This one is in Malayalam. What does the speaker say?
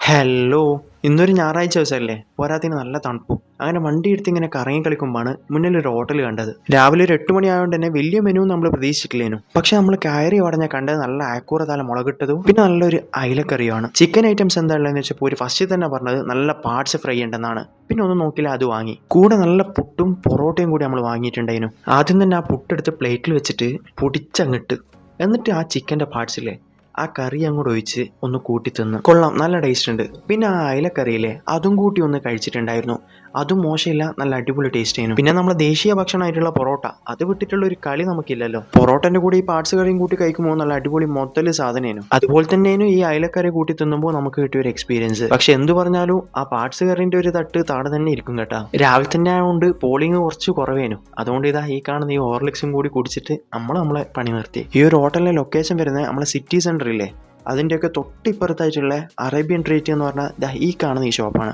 ഹലോ, ഇന്നൊരു ഞായറാഴ്ച ദിവസമല്ലേ, പോരാത്തിന് നല്ല തണുപ്പും. അങ്ങനെ വണ്ടി എടുത്ത് ഇങ്ങനെ കറങ്ങി കളിക്കുമ്പോഴാണ് മുന്നിലൊരു ഹോട്ടൽ കണ്ടത്. രാവിലെ ഒരു 8 മണി ആയതുകൊണ്ട് തന്നെ വലിയ മെനു നമ്മൾ പ്രതീക്ഷിക്കില്ലേനു. പക്ഷെ നമ്മൾ കയറി ഉടനെ കണ്ടത് നല്ല അയക്കൂറ മുളകിട്ടതും പിന്നെ നല്ലൊരു അയിലക്കറിയുമാണ്. ചിക്കൻ ഐറ്റംസ് എന്താ ഉള്ളതെന്ന് വെച്ചപ്പോൾ ഒരു ഫസ്റ്റ് തന്നെ പറഞ്ഞത് നല്ല പാർട്സ് ഫ്രൈ ഉണ്ടെന്നാണ്. പിന്നെ ഒന്നും നോക്കില്ല, അത് വാങ്ങി. കൂടെ നല്ല പുട്ടും പൊറോട്ടയും കൂടി നമ്മൾ വാങ്ങിയിട്ടുണ്ടായിരുന്നു. ആദ്യം തന്നെ ആ പുട്ടെടുത്ത് പ്ലേറ്റിൽ വെച്ചിട്ട് പൊടിച്ചങ്ങിട്ട്, എന്നിട്ട് ആ ചിക്കൻ്റെ പാർട്സില്ലേ ആ കറി അങ്ങോട്ട് ഒഴിച്ച് ഒന്ന് കൂട്ടി തിന്ന് കൊള്ളാം, നല്ല ടേസ്റ്റ് ഉണ്ട്. പിന്നെ ആ അയിലക്കറിയില്ലേ അതും കൂട്ടി ഒന്ന് കഴിച്ചിട്ടുണ്ടായിരുന്നു. അതും മോശമില്ല, നല്ല അടിപൊളി ടേസ്റ്റ് ആയിരുന്നു. പിന്നെ നമ്മുടെ ദേശീയ ഭക്ഷണമായിട്ടുള്ള പൊറോട്ട, അത് വിട്ടിട്ടുള്ള ഒരു കളി നമുക്കില്ലല്ലോ. പൊറോട്ടൻ്റെ കൂടി ഈ പാർട്സ് കറിയും കൂട്ടി കഴിക്കുമ്പോൾ നല്ല അടിപൊളി മൊത്തല് സാധനമായിരുന്നു. അതുപോലെ തന്നെയാണ് ഈ അയിലക്കറി കൂട്ടി തിന്നുമ്പോൾ നമുക്ക് കിട്ടിയ ഒരു എക്സ്പീരിയൻസ്. പക്ഷെ എന്ത് പറഞ്ഞാലും ആ പാർട്സ് കറിന്റെ ഒരു തട്ട് താഴെ തന്നെ ഇരിക്കും കേട്ടാ. രാവിലെ തന്നെ ആയതുകൊണ്ട് പോളിങ് കുറച്ച് കുറവേനു. അതുകൊണ്ട് ഇതാ ഈ കാണുന്ന ഈ ഹോർലിക്സും കൂടി കുടിച്ചിട്ട് നമ്മളെ പണി നിർത്തി. ഈ ഒരു ഹോട്ടലിലെ ലൊക്കേഷൻ വരുന്നത് നമ്മളെ സിറ്റി സെന്റർ ഇല്ലേ, അതിൻ്റെയൊക്കെ തൊട്ടിപ്പുറത്തായിട്ടുള്ള അറേബ്യൻ ട്രീറ്റ് എന്ന് പറഞ്ഞാൽ ഈ കാണുന്ന ഈ ഷോപ്പാണ്.